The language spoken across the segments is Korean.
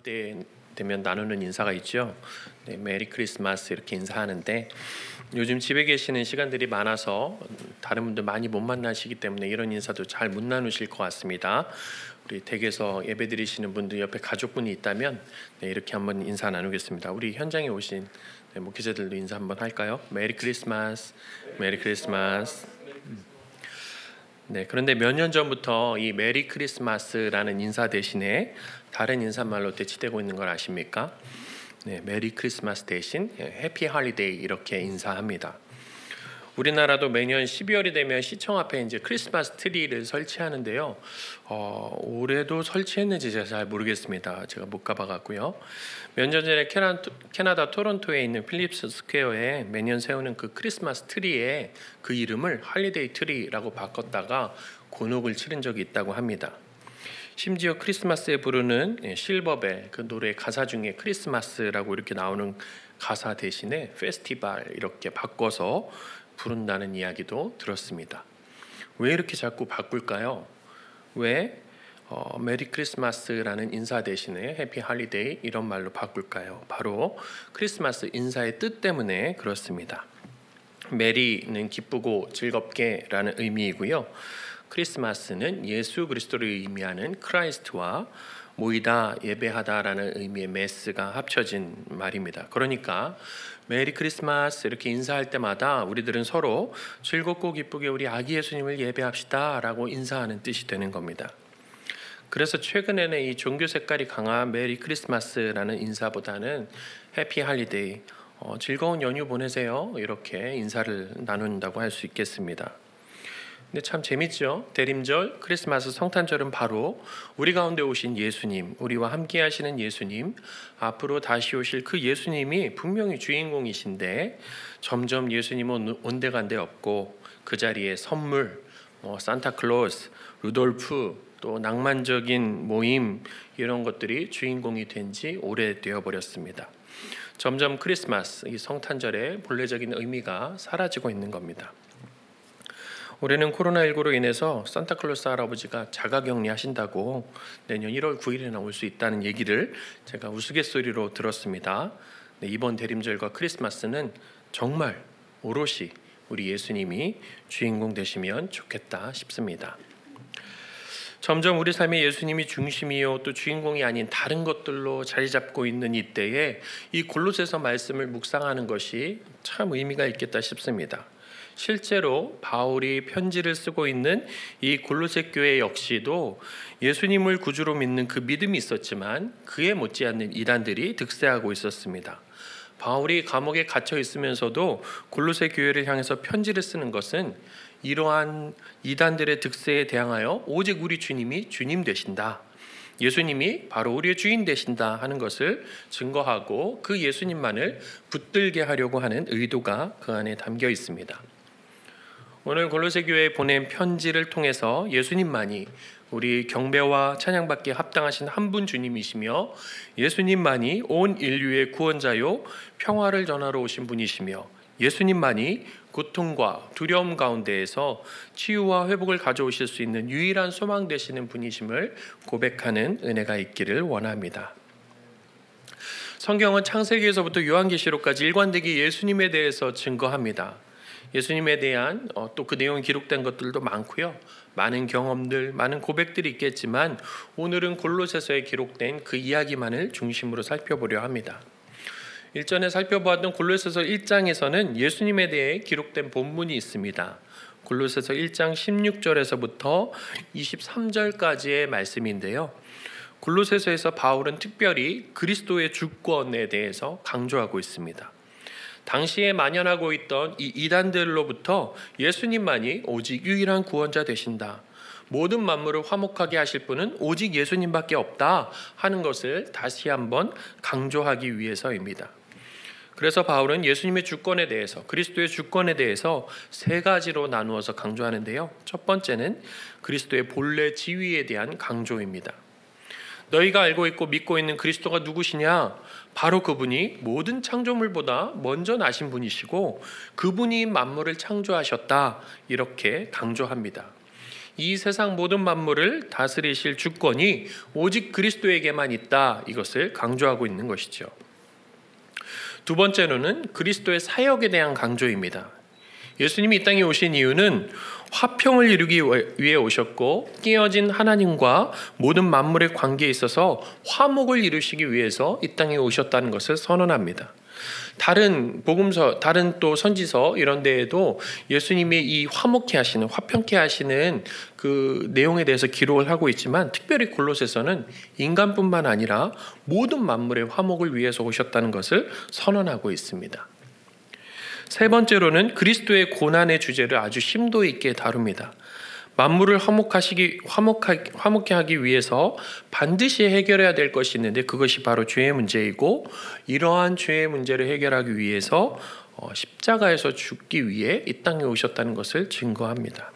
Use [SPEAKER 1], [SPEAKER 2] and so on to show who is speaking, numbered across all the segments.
[SPEAKER 1] 때 되면 나누는 인사가 있죠. 네, 메리 크리스마스 이렇게 인사하는데 요즘 집에 계시는 시간들이 많아서 다른 분들 많이 못 만나시기 때문에 이런 인사도 잘 못 나누실 것 같습니다. 우리 댁에서 예배드리시는 분들 옆에 가족분이 있다면 이렇게 한번 인사 나누겠습니다. 우리 현장에 오신 목회자들도 인사 한번 할까요? 메리 크리스마스, 메리 크리스마스. 네, 그런데 몇 년 전부터 이 메리 크리스마스라는 인사 대신에 다른 인사말로 대치되고 있는 걸 아십니까? 네, 메리 크리스마스 대신 해피 할리데이 이렇게 인사합니다. 우리나라도 매년 12월이 되면 시청 앞에 이제 크리스마스 트리를 설치하는데요. 올해도 설치했는지 제가 잘 모르겠습니다. 제가 못 가봐갖고요. 몇 년 전에 캐나다 토론토에 있는 필립스 스퀘어에 매년 세우는 그 크리스마스 트리에 그 이름을 할리데이 트리라고 바꿨다가 곤혹을 치른 적이 있다고 합니다. 심지어 크리스마스에 부르는 실버벨 그 노래 가사 중에 크리스마스라고 이렇게 나오는 가사 대신에 페스티벌 이렇게 바꿔서 부른다는 이야기도 들었습니다. 왜 이렇게 자꾸 바꿀까요? 왜 메리 크리스마스라는 인사 대신에 해피 할리데이 이런 말로 바꿀까요? 바로 크리스마스 인사의 뜻 때문에 그렇습니다. 메리는 기쁘고 즐겁게라는 의미이고요. 크리스마스는 예수 그리스도를 의미하는 크라이스트와 모이다, 예배하다라는 의미의 메스가 합쳐진 말입니다. 그러니까 메리 크리스마스 이렇게 인사할 때마다 우리들은 서로 즐겁고 기쁘게 우리 아기 예수님을 예배합시다 라고 인사하는 뜻이 되는 겁니다. 그래서 최근에는 이 종교 색깔이 강한 메리 크리스마스라는 인사보다는 해피 할리데이, 즐거운 연휴 보내세요 이렇게 인사를 나눈다고 할 수 있겠습니다. 근데 참 재밌죠? 대림절, 크리스마스, 성탄절은 바로 우리 가운데 오신 예수님, 우리와 함께 하시는 예수님, 앞으로 다시 오실 그 예수님이 분명히 주인공이신데 점점 예수님은 온데간데 없고 그 자리에 선물, 산타클로스, 루돌프, 또 낭만적인 모임 이런 것들이 주인공이 된 지 오래되어 버렸습니다. 점점 크리스마스, 이 성탄절의 본래적인 의미가 사라지고 있는 겁니다. 올해는 코로나19로 인해서 산타클로스 할아버지가 자가격리하신다고 내년 1월 9일에나 올 수 있다는 얘기를 제가 우스갯소리로 들었습니다. 네, 이번 대림절과 크리스마스는 정말 오롯이 우리 예수님이 주인공 되시면 좋겠다 싶습니다. 점점 우리 삶의 예수님이 중심이요 또 주인공이 아닌 다른 것들로 자리 잡고 있는 이때에 이 골로새서 말씀을 묵상하는 것이 참 의미가 있겠다 싶습니다. 실제로 바울이 편지를 쓰고 있는 이 골로새 교회 역시도 예수님을 구주로 믿는 그 믿음이 있었지만 그에 못지않는 이단들이 득세하고 있었습니다. 바울이 감옥에 갇혀 있으면서도 골로새 교회를 향해서 편지를 쓰는 것은 이러한 이단들의 득세에 대항하여 오직 우리 주님이 주님 되신다, 예수님이 바로 우리의 주인 되신다 하는 것을 증거하고 그 예수님만을 붙들게 하려고 하는 의도가 그 안에 담겨 있습니다. 오늘 골로새 교회에 보낸 편지를 통해서 예수님만이 우리 경배와 찬양받기에 합당하신 한 분 주님이시며 예수님만이 온 인류의 구원자요 평화를 전하러 오신 분이시며 예수님만이 고통과 두려움 가운데에서 치유와 회복을 가져오실 수 있는 유일한 소망 되시는 분이심을 고백하는 은혜가 있기를 원합니다. 성경은 창세기에서부터 요한계시록까지 일관되게 예수님에 대해서 증거합니다. 예수님에 대한 또 그 내용이 기록된 것들도 많고요. 많은 경험들, 많은 고백들이 있겠지만 오늘은 골로새서에 기록된 그 이야기만을 중심으로 살펴보려 합니다. 일전에 살펴보았던 골로새서 1장에서는 예수님에 대해 기록된 본문이 있습니다. 골로새서 1장 16절에서부터 23절까지의 말씀인데요. 골로새서에서 바울은 특별히 그리스도의 주권에 대해서 강조하고 있습니다. 당시에 만연하고 있던 이 이단들로부터 예수님만이 오직 유일한 구원자 되신다, 모든 만물을 화목하게 하실 분은 오직 예수님밖에 없다 하는 것을 다시 한번 강조하기 위해서입니다. 그래서 바울은 예수님의 주권에 대해서, 그리스도의 주권에 대해서 세 가지로 나누어서 강조하는데요. 첫 번째는 그리스도의 본래 지위에 대한 강조입니다. 너희가 알고 있고 믿고 있는 그리스도가 누구시냐? 바로 그분이 모든 창조물보다 먼저 나신 분이시고 그분이 만물을 창조하셨다, 이렇게 강조합니다. 이 세상 모든 만물을 다스리실 주권이 오직 그리스도에게만 있다. 이것을 강조하고 있는 것이죠. 두 번째로는 그리스도의 사역에 대한 강조입니다. 예수님이 이 땅에 오신 이유는 화평을 이루기 위해 오셨고 깨어진 하나님과 모든 만물의 관계에 있어서 화목을 이루시기 위해서 이 땅에 오셨다는 것을 선언합니다. 다른 복음서, 다른 또 선지서 이런 데에도 예수님이 이 화목케 하시는, 화평케 하시는 그 내용에 대해서 기록을 하고 있지만 특별히 골로새서는 인간뿐만 아니라 모든 만물의 화목을 위해서 오셨다는 것을 선언하고 있습니다. 세 번째로는 그리스도의 고난의 주제를 아주 심도 있게 다룹니다. 만물을 화목케 하기 위해서 반드시 해결해야 될 것이 있는데 그것이 바로 죄의 문제이고 이러한 죄의 문제를 해결하기 위해서 십자가에서 죽기 위해 이 땅에 오셨다는 것을 증거합니다.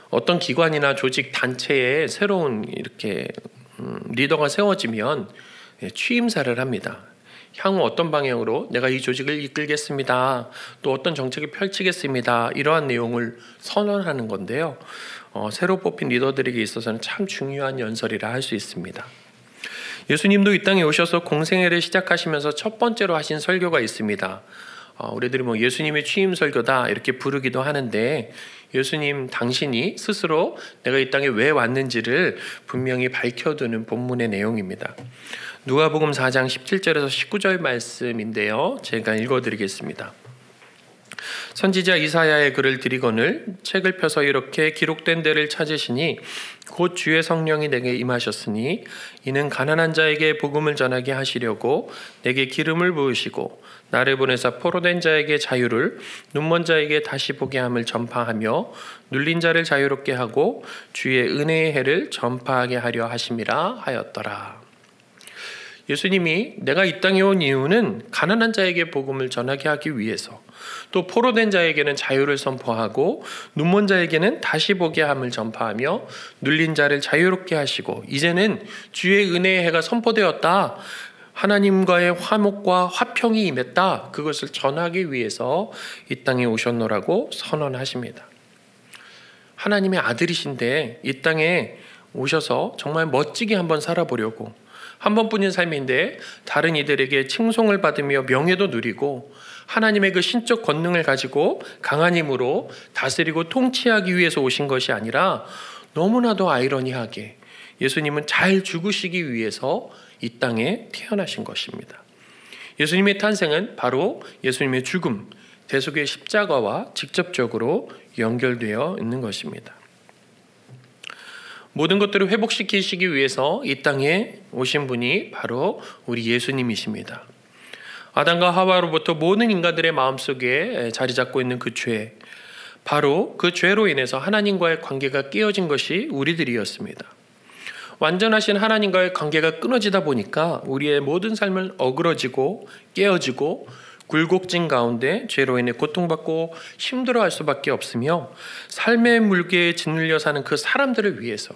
[SPEAKER 1] 어떤 기관이나 조직 단체에 새로운 이렇게 리더가 세워지면 취임사를 합니다. 향후 어떤 방향으로 내가 이 조직을 이끌겠습니다. 또 어떤 정책을 펼치겠습니다. 이러한 내용을 선언하는 건데요. 새로 뽑힌 리더들에게 있어서는 참 중요한 연설이라 할 수 있습니다. 예수님도 이 땅에 오셔서 공생애를 시작하시면서 첫 번째로 하신 설교가 있습니다. 우리들이 예수님의 취임 설교다 이렇게 부르기도 하는데 예수님 당신이 스스로 내가 이 땅에 왜 왔는지를 분명히 밝혀두는 본문의 내용입니다. 누가복음 4장 17절에서 19절 말씀인데요. 제가 읽어드리겠습니다. 선지자 이사야의 글을 드리거늘 책을 펴서 이렇게 기록된 데를 찾으시니 곧 주의 성령이 내게 임하셨으니 이는 가난한 자에게 복음을 전하게 하시려고 내게 기름을 부으시고 나를 보내사 포로된 자에게 자유를 눈먼 자에게 다시 보게 함을 전파하며 눌린 자를 자유롭게 하고 주의 은혜의 해를 전파하게 하려 하심이라 하였더라. 예수님이 내가 이 땅에 온 이유는 가난한 자에게 복음을 전하게 하기 위해서 또 포로된 자에게는 자유를 선포하고 눈먼 자에게는 다시 보게 함을 전파하며 눌린 자를 자유롭게 하시고 이제는 주의 은혜의 해가 선포되었다. 하나님과의 화목과 화평이 임했다. 그것을 전하기 위해서 이 땅에 오셨노라고 선언하십니다. 하나님의 아들이신데 이 땅에 오셔서 정말 멋지게 한번 살아보려고 한 번뿐인 삶인데 다른 이들에게 칭송을 받으며 명예도 누리고 하나님의 그 신적 권능을 가지고 강한 힘으로 다스리고 통치하기 위해서 오신 것이 아니라 너무나도 아이러니하게 예수님은 잘 죽으시기 위해서 이 땅에 태어나신 것입니다. 예수님의 탄생은 바로 예수님의 죽음, 대속의 십자가와 직접적으로 연결되어 있는 것입니다. 모든 것들을 회복시키시기 위해서 이 땅에 오신 분이 바로 우리 예수님이십니다. 아담과 하와로부터 모든 인간들의 마음속에 자리 잡고 있는 그 죄, 바로 그 죄로 인해서 하나님과의 관계가 깨어진 것이 우리들이었습니다. 완전하신 하나님과의 관계가 끊어지다 보니까 우리의 모든 삶은 어그러지고 깨어지고 굴곡진 가운데 죄로 인해 고통받고 힘들어할 수밖에 없으며 삶의 물개에 짓눌려 사는 그 사람들을 위해서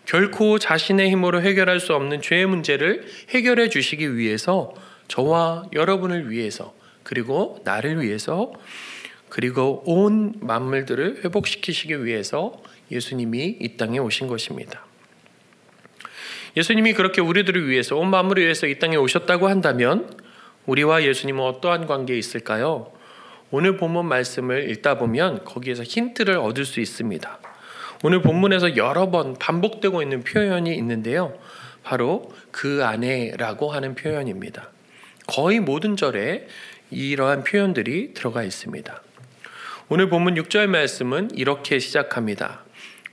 [SPEAKER 1] 결코 자신의 힘으로 해결할 수 없는 죄의 문제를 해결해 주시기 위해서 저와 여러분을 위해서 그리고 나를 위해서 그리고 온 만물들을 회복시키시기 위해서 예수님이 이 땅에 오신 것입니다. 예수님이 그렇게 우리들을 위해서 온 만물을 위해서 이 땅에 오셨다고 한다면 우리와 예수님은 어떠한 관계에 있을까요? 오늘 본문 말씀을 읽다 보면 거기에서 힌트를 얻을 수 있습니다. 오늘 본문에서 여러 번 반복되고 있는 표현이 있는데요. 바로 그 안에라고 하는 표현입니다. 거의 모든 절에 이러한 표현들이 들어가 있습니다. 오늘 본문 6절 말씀은 이렇게 시작합니다.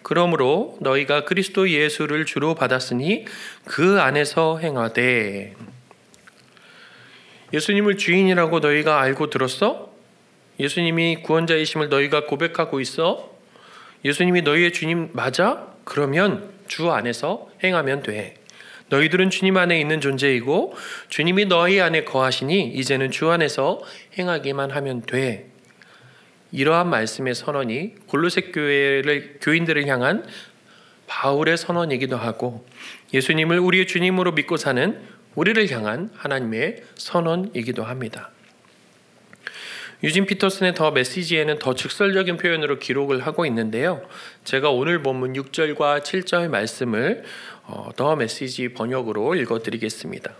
[SPEAKER 1] 그러므로 너희가 그리스도 예수를 주로 받았으니 그 안에서 행하되. 예수님을 주인이라고 너희가 알고 들었어? 예수님이 구원자이심을 너희가 고백하고 있어? 예수님이 너희의 주님 맞아? 그러면 주 안에서 행하면 돼. 너희들은 주님 안에 있는 존재이고 주님이 너희 안에 거하시니 이제는 주 안에서 행하기만 하면 돼. 이러한 말씀의 선언이 골로새 교인들을 향한 바울의 선언이기도 하고 예수님을 우리의 주님으로 믿고 사는 우리를 향한 하나님의 선언이기도 합니다. 유진 피터슨의 더 메시지에는 더 직설적인 표현으로 기록을 하고 있는데요. 제가 오늘 본문 6절과 7절 말씀을 더 메시지 번역으로 읽어드리겠습니다.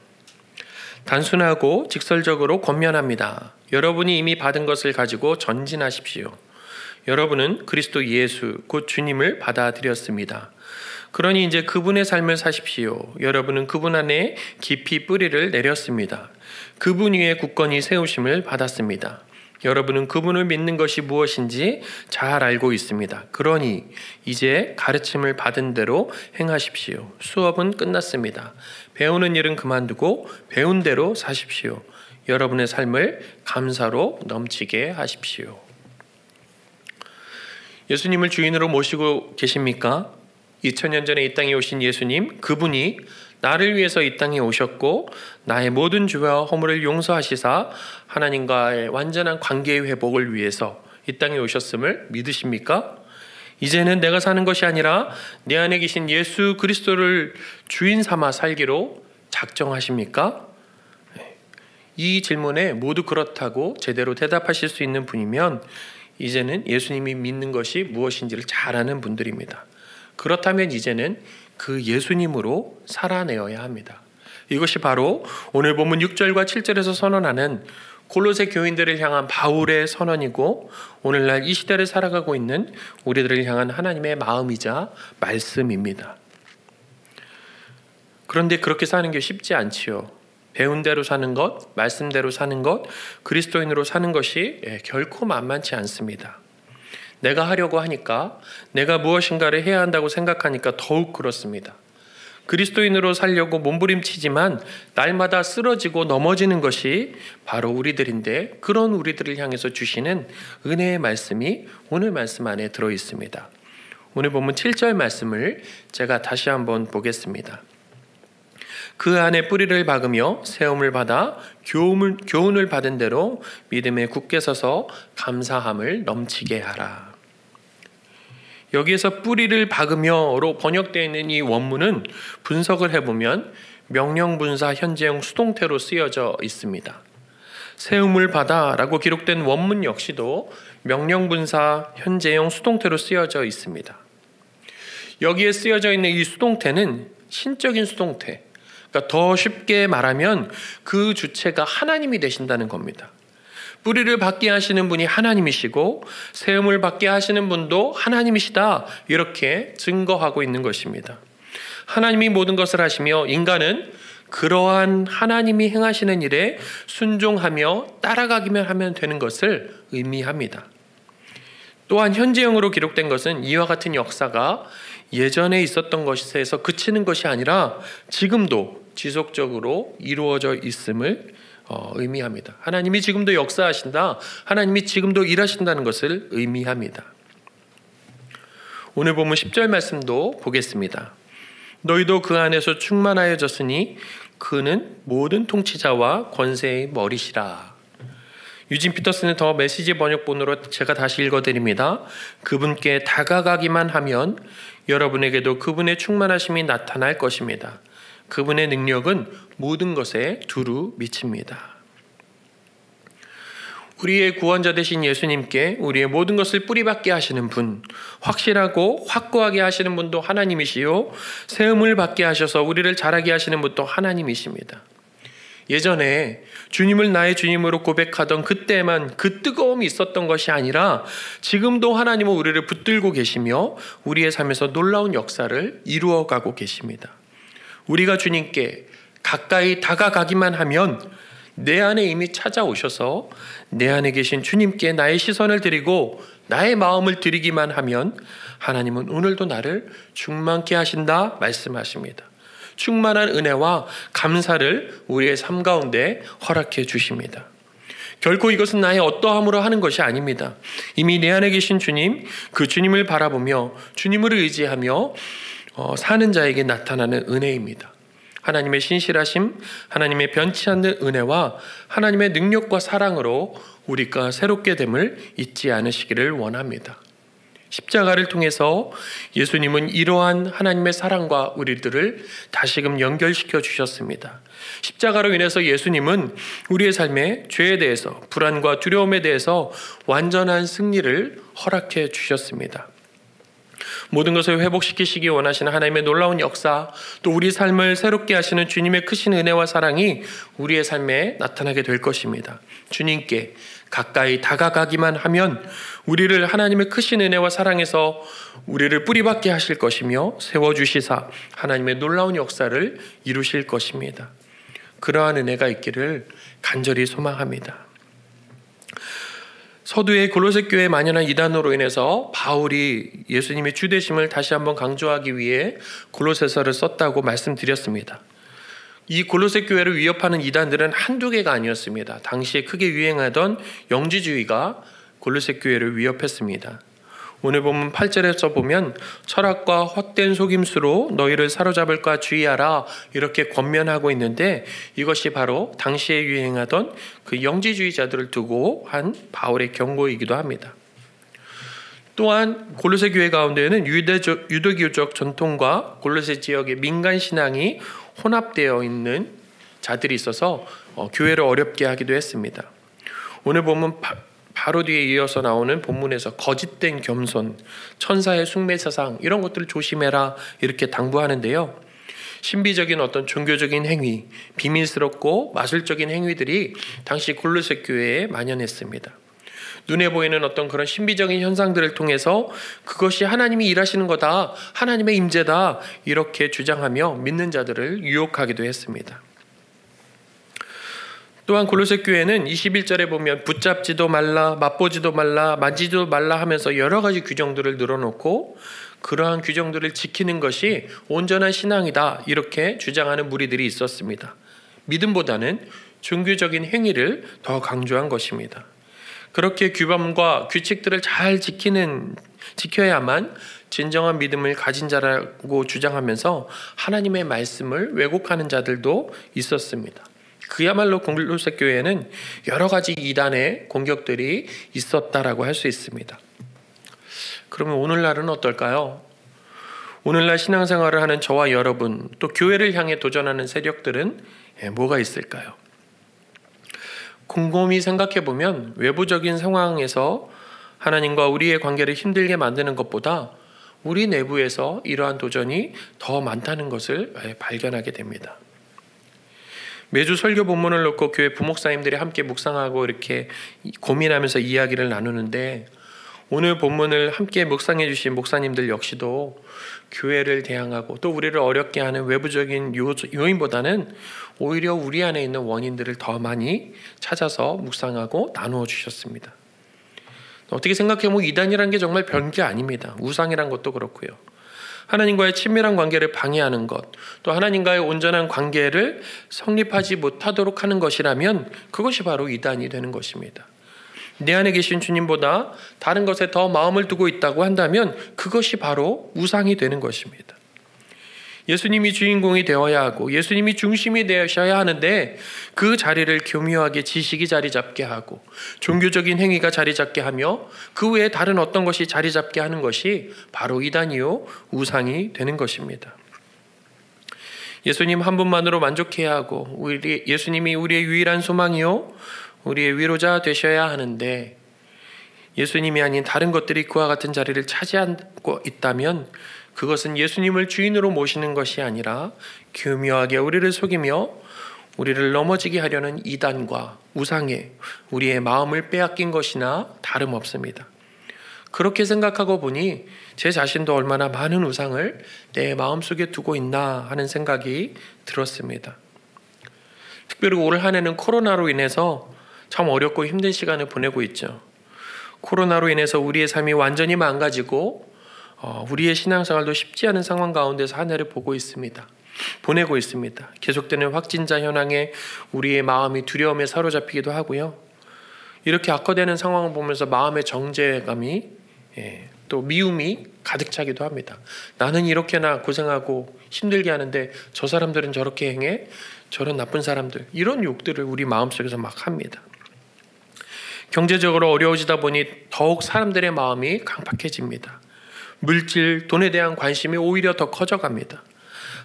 [SPEAKER 1] 단순하고 직설적으로 권면합니다. 여러분이 이미 받은 것을 가지고 전진하십시오. 여러분은 그리스도 예수 곧 주님을 받아들였습니다. 그러니 이제 그분의 삶을 사십시오. 여러분은 그분 안에 깊이 뿌리를 내렸습니다. 그분 위에 굳건히 세우심을 받았습니다. 여러분은 그분을 믿는 것이 무엇인지 잘 알고 있습니다. 그러니 이제 가르침을 받은 대로 행하십시오. 수업은 끝났습니다. 배우는 일은 그만두고 배운 대로 사십시오. 여러분의 삶을 감사로 넘치게 하십시오. 예수님을 주인으로 모시고 계십니까? 2000년 전에 이 땅에 오신 예수님, 그분이 나를 위해서 이 땅에 오셨고 나의 모든 죄와 허물을 용서하시사 하나님과의 완전한 관계의 회복을 위해서 이 땅에 오셨음을 믿으십니까? 이제는 내가 사는 것이 아니라 내 안에 계신 예수 그리스도를 주인 삼아 살기로 작정하십니까? 이 질문에 모두 그렇다고 제대로 대답하실 수 있는 분이면 이제는 예수님이 믿는 것이 무엇인지를 잘 아는 분들입니다. 그렇다면 이제는 그 예수님으로 살아내어야 합니다. 이것이 바로 오늘 본문 6절과 7절에서 선언하는 골로새 교인들을 향한 바울의 선언이고 오늘날 이 시대를 살아가고 있는 우리들을 향한 하나님의 마음이자 말씀입니다. 그런데 그렇게 사는 게 쉽지 않지요. 배운 대로 사는 것, 말씀대로 사는 것, 그리스도인으로 사는 것이 결코 만만치 않습니다. 내가 하려고 하니까, 내가 무엇인가를 해야 한다고 생각하니까 더욱 그렇습니다. 그리스도인으로 살려고 몸부림치지만 날마다 쓰러지고 넘어지는 것이 바로 우리들인데 그런 우리들을 향해서 주시는 은혜의 말씀이 오늘 말씀 안에 들어 있습니다. 오늘 본문 7절 말씀을 제가 다시 한번 보겠습니다. 그 안에 뿌리를 박으며 세움을 받아 교훈을 받은 대로 믿음에 굳게 서서 감사함을 넘치게 하라. 여기에서 뿌리를 박으며로 번역되어 있는 이 원문은 분석을 해보면 명령분사 현재형 수동태로 쓰여져 있습니다. 세움을 받아 라고 기록된 원문 역시도 명령분사 현재형 수동태로 쓰여져 있습니다. 여기에 쓰여져 있는 이 수동태는 신적인 수동태, 그러니까 더 쉽게 말하면 그 주체가 하나님이 되신다는 겁니다. 뿌리를 받게 하시는 분이 하나님이시고 세움을 받게 하시는 분도 하나님이시다, 이렇게 증거하고 있는 것입니다. 하나님이 모든 것을 하시며 인간은 그러한 하나님이 행하시는 일에 순종하며 따라가기만 하면 되는 것을 의미합니다. 또한 현재형으로 기록된 것은 이와 같은 역사가 예전에 있었던 것에서 그치는 것이 아니라 지금도 지속적으로 이루어져 있음을 의미합니다. 하나님이 지금도 역사하신다, 하나님이 지금도 일하신다는 것을 의미합니다. 오늘 본문 10절 말씀도 보겠습니다. 너희도 그 안에서 충만하여졌으니 그는 모든 통치자와 권세의 머리시라. 유진 피터슨의 더 메시지 번역본으로 제가 다시 읽어드립니다. 그분께 다가가기만 하면 여러분에게도 그분의 충만하심이 나타날 것입니다. 그분의 능력은 모든 것에 두루 미칩니다. 우리의 구원자 되신 예수님께 우리의 모든 것을 뿌리박게 하시는 분, 확실하고 확고하게 하시는 분도 하나님이시요 세움을 받게 하셔서 우리를 자라게 하시는 분도 하나님이십니다. 예전에 주님을 나의 주님으로 고백하던 그때만 그 뜨거움이 있었던 것이 아니라 지금도 하나님은 우리를 붙들고 계시며 우리의 삶에서 놀라운 역사를 이루어가고 계십니다. 우리가 주님께 가까이 다가가기만 하면 내 안에 이미 찾아오셔서 내 안에 계신 주님께 나의 시선을 드리고 나의 마음을 드리기만 하면 하나님은 오늘도 나를 충만케 하신다 말씀하십니다. 충만한 은혜와 감사를 우리의 삶 가운데 허락해 주십니다. 결코 이것은 나의 어떠함으로 하는 것이 아닙니다. 이미 내 안에 계신 주님, 그 주님을 바라보며 주님을 의지하며 사는 자에게 나타나는 은혜입니다. 하나님의 신실하심, 하나님의 변치 않는 은혜와 하나님의 능력과 사랑으로 우리가 새롭게 됨을 잊지 않으시기를 원합니다. 십자가를 통해서 예수님은 이러한 하나님의 사랑과 우리들을 다시금 연결시켜 주셨습니다. 십자가로 인해서 예수님은 우리의 삶에 죄에 대해서, 불안과 두려움에 대해서 완전한 승리를 허락해 주셨습니다. 모든 것을 회복시키시기 원하시는 하나님의 놀라운 역사, 또 우리 삶을 새롭게 하시는 주님의 크신 은혜와 사랑이 우리의 삶에 나타나게 될 것입니다. 주님께 가까이 다가가기만 하면 우리를 하나님의 크신 은혜와 사랑에서 우리를 뿌리박게 하실 것이며 세워주시사 하나님의 놀라운 역사를 이루실 것입니다. 그러한 은혜가 있기를 간절히 소망합니다. 서두에 골로새 교회에 만연한 이단으로 인해서 바울이 예수님의 주되심을 다시 한번 강조하기 위해 골로새서를 썼다고 말씀드렸습니다. 이 골로새 교회를 위협하는 이단들은 한두 개가 아니었습니다. 당시에 크게 유행하던 영지주의가 골로새 교회를 위협했습니다. 오늘 본문 8절에서 보면 철학과 헛된 속임수로 너희를 사로잡을까 주의하라 이렇게 권면하고 있는데, 이것이 바로 당시에 유행하던 그 영지주의자들을 두고 한 바울의 경고이기도 합니다. 또한 골로새 교회 가운데에는 유대교적 전통과 골로새 지역의 민간 신앙이 혼합되어 있는 자들이 있어서 교회를 어렵게 하기도 했습니다. 오늘 본문 바로 뒤에 이어서 나오는 본문에서 거짓된 겸손, 천사의 숭배 사상 이런 것들을 조심해라 이렇게 당부하는데요. 신비적인 어떤 종교적인 행위, 비밀스럽고 마술적인 행위들이 당시 골로새 교회에 만연했습니다. 눈에 보이는 어떤 그런 신비적인 현상들을 통해서 그것이 하나님이 일하시는 거다, 하나님의 임재다 이렇게 주장하며 믿는 자들을 유혹하기도 했습니다. 또한 골로새 교회는 21절에 보면 붙잡지도 말라, 맛보지도 말라, 만지지도 말라 하면서 여러 가지 규정들을 늘어놓고 그러한 규정들을 지키는 것이 온전한 신앙이다 이렇게 주장하는 무리들이 있었습니다. 믿음보다는 종교적인 행위를 더 강조한 것입니다. 그렇게 규범과 규칙들을 잘 지켜야만 진정한 믿음을 가진 자라고 주장하면서 하나님의 말씀을 왜곡하는 자들도 있었습니다. 그야말로 골로새 교회에는 여러 가지 이단의 공격들이 있었다라고 할 수 있습니다. 그러면 오늘날은 어떨까요? 오늘날 신앙생활을 하는 저와 여러분, 또 교회를 향해 도전하는 세력들은 뭐가 있을까요? 곰곰이 생각해 보면 외부적인 상황에서 하나님과 우리의 관계를 힘들게 만드는 것보다 우리 내부에서 이러한 도전이 더 많다는 것을 발견하게 됩니다. 매주 설교 본문을 놓고 교회 부목사님들이 함께 묵상하고 이렇게 고민하면서 이야기를 나누는데, 오늘 본문을 함께 묵상해 주신 목사님들 역시도 교회를 대항하고 또 우리를 어렵게 하는 외부적인 요인보다는 오히려 우리 안에 있는 원인들을 더 많이 찾아서 묵상하고 나누어 주셨습니다. 어떻게 생각해보면 이단이라는 게 정말 별게 아닙니다. 우상이란 것도 그렇고요. 하나님과의 친밀한 관계를 방해하는 것, 또 하나님과의 온전한 관계를 성립하지 못하도록 하는 것이라면 그것이 바로 이단이 되는 것입니다. 내 안에 계신 주님보다 다른 것에 더 마음을 두고 있다고 한다면 그것이 바로 우상이 되는 것입니다. 예수님이 주인공이 되어야 하고 예수님이 중심이 되셔야 하는데 그 자리를 교묘하게 지식이 자리 잡게 하고 종교적인 행위가 자리 잡게 하며 그 외에 다른 어떤 것이 자리 잡게 하는 것이 바로 이단이요 우상이 되는 것입니다. 예수님 한 분만으로 만족해야 하고 예수님이 우리의 유일한 소망이요 우리의 위로자 되셔야 하는데, 예수님이 아닌 다른 것들이 그와 같은 자리를 차지하고 있다면 그것은 예수님을 주인으로 모시는 것이 아니라 교묘하게 우리를 속이며 우리를 넘어지게 하려는 이단과 우상에 우리의 마음을 빼앗긴 것이나 다름없습니다. 그렇게 생각하고 보니 제 자신도 얼마나 많은 우상을 내 마음속에 두고 있나 하는 생각이 들었습니다. 특별히 올 한 해는 코로나로 인해서 참 어렵고 힘든 시간을 보내고 있죠. 코로나로 인해서 우리의 삶이 완전히 망가지고 우리의 신앙생활도 쉽지 않은 상황 가운데서 한 해를 보내고 있습니다. 계속되는 확진자 현황에 우리의 마음이 두려움에 사로잡히기도 하고요. 이렇게 악화되는 상황을 보면서 마음의 정죄감이 또 미움이 가득 차기도 합니다. 나는 이렇게나 고생하고 힘들게 하는데 저 사람들은 저렇게 행해? 저런 나쁜 사람들, 이런 욕들을 우리 마음속에서 막 합니다. 경제적으로 어려워지다 보니 더욱 사람들의 마음이 강팍해집니다. 물질, 돈에 대한 관심이 오히려 더 커져갑니다.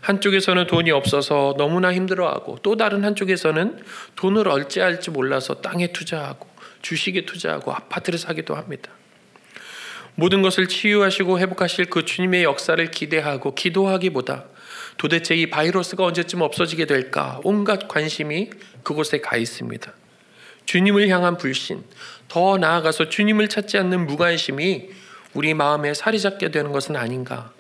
[SPEAKER 1] 한쪽에서는 돈이 없어서 너무나 힘들어하고 또 다른 한쪽에서는 돈을 어찌할지 몰라서 땅에 투자하고 주식에 투자하고 아파트를 사기도 합니다. 모든 것을 치유하시고 회복하실 그 주님의 역사를 기대하고 기도하기보다 도대체 이 바이러스가 언제쯤 없어지게 될까 온갖 관심이 그곳에 가 있습니다. 주님을 향한 불신, 더 나아가서 주님을 찾지 않는 무관심이 우리 마음에 자리 잡게 되는 것은 아닌가.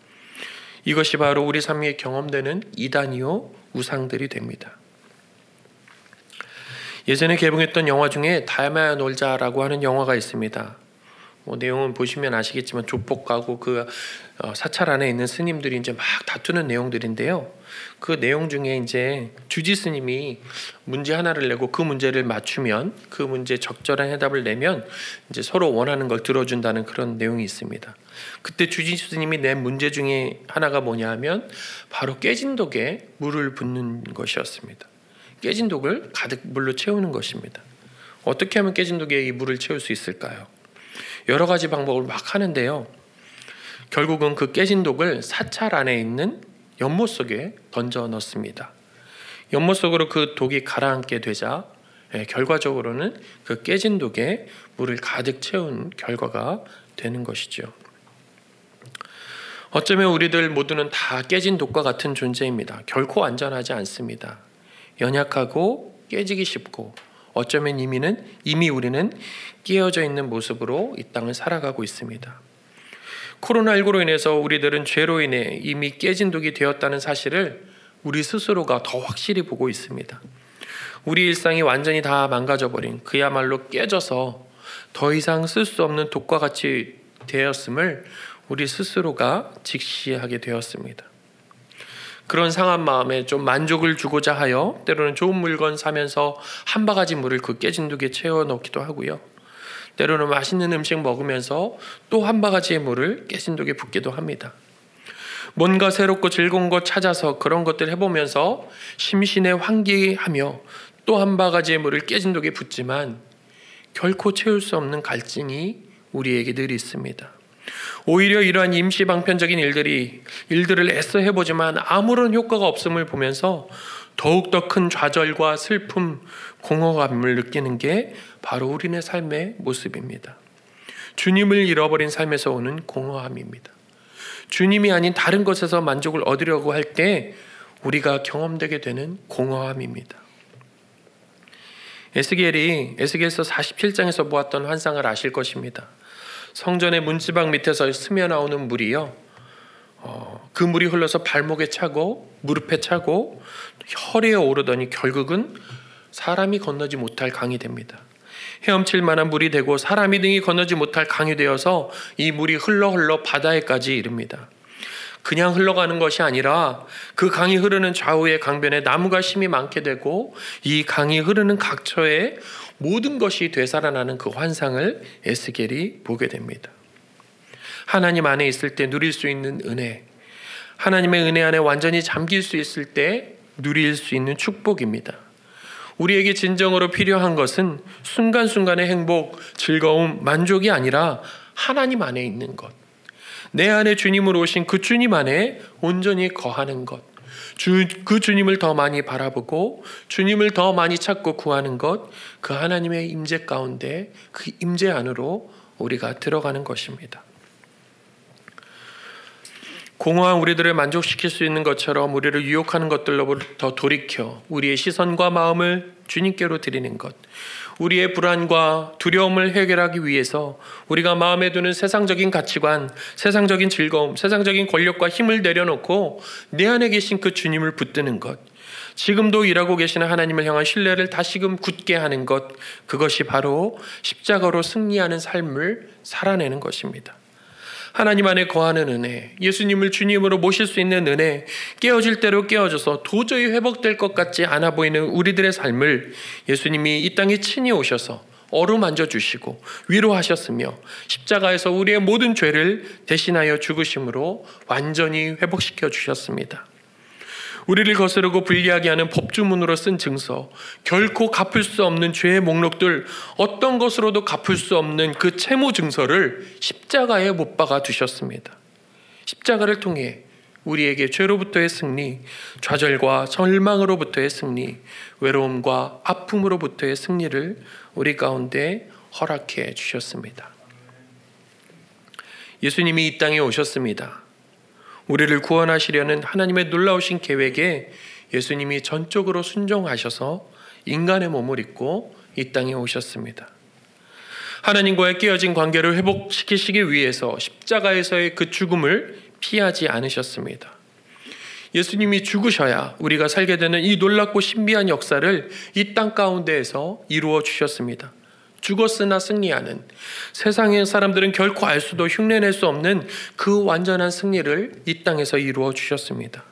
[SPEAKER 1] 이것이 바로 우리 삶에 경험되는 이단이요 우상들이 됩니다. 예전에 개봉했던 영화 중에 닮아야 놀자라고 하는 영화가 있습니다. 내용은 보시면 아시겠지만 조폭하고 그 사찰 안에 있는 스님들이 이제 막 다투는 내용들인데요. 그 내용 중에 이제 주지 스님이 문제 하나를 내고 그 문제를 맞추면 그 문제 적절한 해답을 내면 이제 서로 원하는 걸 들어준다는 그런 내용이 있습니다. 그때 주지 스님이 낸 문제 중에 하나가 뭐냐면 바로 깨진 독에 물을 붓는 것이었습니다. 깨진 독을 가득 물로 채우는 것입니다. 어떻게 하면 깨진 독에 이 물을 채울 수 있을까요? 여러 가지 방법을 막 하는데요. 결국은 그 깨진 독을 사찰 안에 있는 연못 속에 던져 넣습니다. 연못 속으로 그 독이 가라앉게 되자 결과적으로는 그 깨진 독에 물을 가득 채운 결과가 되는 것이죠. 어쩌면 우리들 모두는 다 깨진 독과 같은 존재입니다. 결코 안전하지 않습니다. 연약하고 깨지기 쉽고 어쩌면 이미 우리는 깨어져 있는 모습으로 이 땅을 살아가고 있습니다. 코로나19로 인해서 우리들은 죄로 인해 이미 깨진 독이 되었다는 사실을 우리 스스로가 더 확실히 보고 있습니다. 우리 일상이 완전히 다 망가져버린 그야말로 깨져서 더 이상 쓸 수 없는 독과 같이 되었음을 우리 스스로가 직시하게 되었습니다. 그런 상한 마음에 좀 만족을 주고자 하여 때로는 좋은 물건 사면서 한 바가지 물을 그 깨진 독에 채워 넣기도 하고요. 때로는 맛있는 음식 먹으면서 또 한 바가지의 물을 깨진 독에 붓기도 합니다. 뭔가 새롭고 즐거운 것 찾아서 그런 것들 해보면서 심신에 환기하며 또 한 바가지의 물을 깨진 독에 붓지만 결코 채울 수 없는 갈증이 우리에게 늘 있습니다. 오히려 이러한 임시방편적인 일들을 애써 해보지만 아무런 효과가 없음을 보면서 더욱더 큰 좌절과 슬픔, 공허감을 느끼는 게 바로 우리네 삶의 모습입니다. 주님을 잃어버린 삶에서 오는 공허함입니다. 주님이 아닌 다른 것에서 만족을 얻으려고 할 때 우리가 경험되게 되는 공허함입니다. 에스겔서 47장에서 보았던 환상을 아실 것입니다. 성전의 문지방 밑에서 스며 나오는 물이요, 그 물이 흘러서 발목에 차고 무릎에 차고 허리에 오르더니 결국은 사람이 건너지 못할 강이 됩니다. 헤엄칠 만한 물이 되고 사람이 등이 건너지 못할 강이 되어서 이 물이 흘러 바다에까지 이릅니다. 그냥 흘러가는 것이 아니라 그 강이 흐르는 좌우의 강변에 나무가 심이 많게 되고 이 강이 흐르는 각처에 모든 것이 되살아나는 그 환상을 에스겔이 보게 됩니다. 하나님 안에 있을 때 누릴 수 있는 은혜, 하나님의 은혜 안에 완전히 잠길 수 있을 때 누릴 수 있는 축복입니다. 우리에게 진정으로 필요한 것은 순간순간의 행복, 즐거움, 만족이 아니라 하나님 안에 있는 것, 내 안에 주님으로 오신 그 주님 안에 온전히 거하는 것, 그 주님을 더 많이 바라보고 주님을 더 많이 찾고 구하는 것, 그 하나님의 임재 가운데 그 임재 안으로 우리가 들어가는 것입니다. 공허한 우리들을 만족시킬 수 있는 것처럼 우리를 유혹하는 것들로부터 돌이켜 우리의 시선과 마음을 주님께로 드리는 것, 우리의 불안과 두려움을 해결하기 위해서 우리가 마음에 두는 세상적인 가치관, 세상적인 즐거움, 세상적인 권력과 힘을 내려놓고 내 안에 계신 그 주님을 붙드는 것, 지금도 일하고 계시는 하나님을 향한 신뢰를 다시금 굳게 하는 것, 그것이 바로 십자가로 승리하는 삶을 살아내는 것입니다. 하나님 안에 거하는 은혜, 예수님을 주님으로 모실 수 있는 은혜, 깨어질 대로 깨어져서 도저히 회복될 것 같지 않아 보이는 우리들의 삶을 예수님이 이 땅에 친히 오셔서 어루만져 주시고 위로하셨으며 십자가에서 우리의 모든 죄를 대신하여 죽으심으로 완전히 회복시켜 주셨습니다. 우리를 거스르고 불리하게 하는 법주문으로 쓴 증서, 결코 갚을 수 없는 죄의 목록들, 어떤 것으로도 갚을 수 없는 그 채무 증서를 십자가에 못 박아 두셨습니다. 십자가를 통해 우리에게 죄로부터의 승리, 좌절과 절망으로부터의 승리, 외로움과 아픔으로부터의 승리를 우리 가운데 허락해 주셨습니다. 예수님이 이 땅에 오셨습니다. 우리를 구원하시려는 하나님의 놀라우신 계획에 예수님이 전적으로 순종하셔서 인간의 몸을 입고 이 땅에 오셨습니다. 하나님과의 깨어진 관계를 회복시키시기 위해서 십자가에서의 그 죽음을 피하지 않으셨습니다. 예수님이 죽으셔야 우리가 살게 되는 이 놀랍고 신비한 역사를 이 땅 가운데에서 이루어 주셨습니다. 죽었으나 승리하는, 세상의 사람들은 결코 알 수도 흉내낼 수 없는 그 완전한 승리를 이 땅에서 이루어 주셨습니다.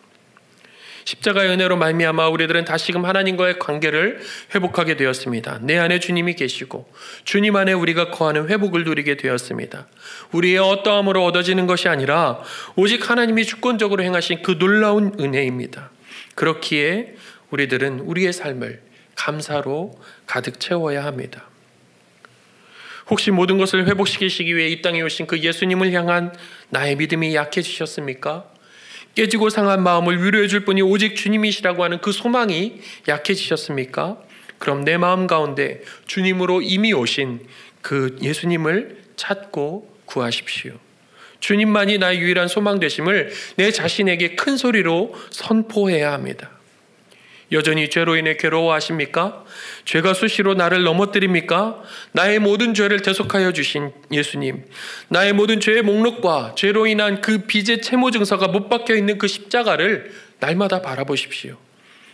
[SPEAKER 1] 십자가의 은혜로 말미암아 우리들은 다시금 하나님과의 관계를 회복하게 되었습니다. 내 안에 주님이 계시고 주님 안에 우리가 거하는 회복을 누리게 되었습니다. 우리의 어떠함으로 얻어지는 것이 아니라 오직 하나님이 주권적으로 행하신 그 놀라운 은혜입니다. 그렇기에 우리들은 우리의 삶을 감사로 가득 채워야 합니다. 혹시 모든 것을 회복시키시기 위해 이 땅에 오신 그 예수님을 향한 나의 믿음이 약해지셨습니까? 깨지고 상한 마음을 위로해 줄 분이 오직 주님이시라고 하는 그 소망이 약해지셨습니까? 그럼 내 마음 가운데 주님으로 이미 오신 그 예수님을 찾고 구하십시오. 주님만이 나의 유일한 소망 되심을 내 자신에게 큰 소리로 선포해야 합니다. 여전히 죄로 인해 괴로워하십니까? 죄가 수시로 나를 넘어뜨립니까? 나의 모든 죄를 대속하여 주신 예수님, 나의 모든 죄의 목록과 죄로 인한 그 빚의 채무 증서가 못 박혀 있는 그 십자가를 날마다 바라보십시오.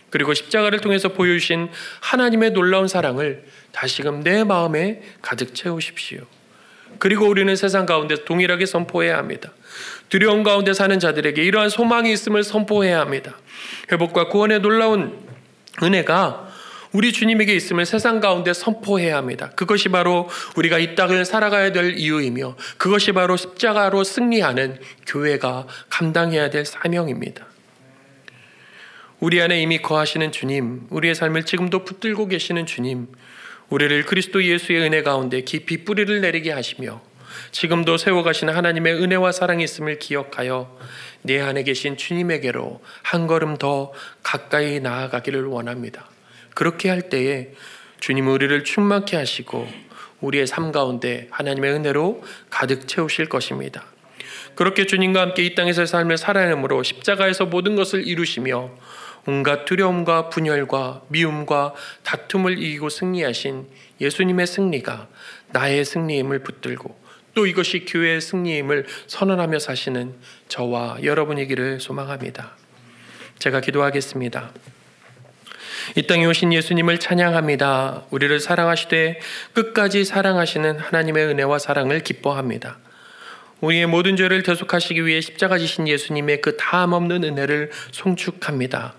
[SPEAKER 1] 그리고 십자가를 통해서 보여주신 하나님의 놀라운 사랑을 다시금 내 마음에 가득 채우십시오. 그리고 우리는 세상 가운데 동일하게 선포해야 합니다. 두려움 가운데 사는 자들에게 이러한 소망이 있음을 선포해야 합니다. 회복과 구원의 놀라운 은혜가 우리 주님에게 있음을 세상 가운데 선포해야 합니다. 그것이 바로 우리가 이 땅을 살아가야 될 이유이며 그것이 바로 십자가로 승리하는 교회가 감당해야 될 사명입니다. 우리 안에 이미 거하시는 주님, 우리의 삶을 지금도 붙들고 계시는 주님, 우리를 그리스도 예수의 은혜 가운데 깊이 뿌리를 내리게 하시며 지금도 세워가시는 하나님의 은혜와 사랑이 있음을 기억하여 내 안에 계신 주님에게로 한 걸음 더 가까이 나아가기를 원합니다. 그렇게 할 때에 주님은 우리를 충만케 하시고 우리의 삶 가운데 하나님의 은혜로 가득 채우실 것입니다. 그렇게 주님과 함께 이 땅에서의 삶을 살아내므로 십자가에서 모든 것을 이루시며 온갖 두려움과 분열과 미움과 다툼을 이기고 승리하신 예수님의 승리가 나의 승리임을 붙들고 또 이것이 교회의 승리임을 선언하며 사시는 저와 여러분이기를 소망합니다. 제가 기도하겠습니다. 이 땅에 오신 예수님을 찬양합니다. 우리를 사랑하시되 끝까지 사랑하시는 하나님의 은혜와 사랑을 기뻐합니다. 우리의 모든 죄를 대속하시기 위해 십자가 지신 예수님의 그 다함없는 은혜를 송축합니다.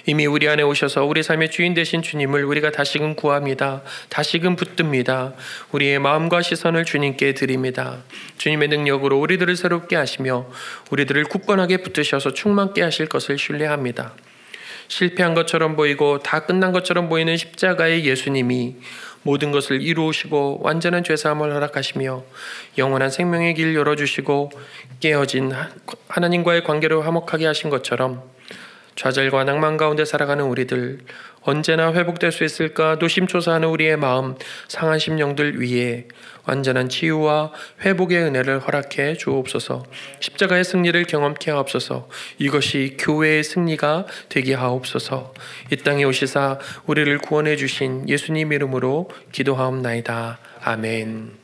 [SPEAKER 1] 이미 우리 안에 오셔서 우리 삶의 주인 되신 주님을 우리가 다시금 구합니다. 다시금 붙듭니다. 우리의 마음과 시선을 주님께 드립니다. 주님의 능력으로 우리들을 새롭게 하시며 우리들을 굳건하게 붙드셔서 충만케 하실 것을 신뢰합니다. 실패한 것처럼 보이고 다 끝난 것처럼 보이는 십자가의 예수님이 모든 것을 이루시고 완전한 죄사함을 허락하시며 영원한 생명의 길 열어주시고 깨어진 하나님과의 관계를 화목하게 하신 것처럼 좌절과 낭만 가운데 살아가는 우리들, 언제나 회복될 수 있을까 노심초사하는 우리의 마음, 상한 심령들 위에 완전한 치유와 회복의 은혜를 허락해 주옵소서. 십자가의 승리를 경험케 하옵소서. 이것이 교회의 승리가 되게 하옵소서. 이 땅에 오시사 우리를 구원해 주신 예수님 이름으로 기도하옵나이다. 아멘.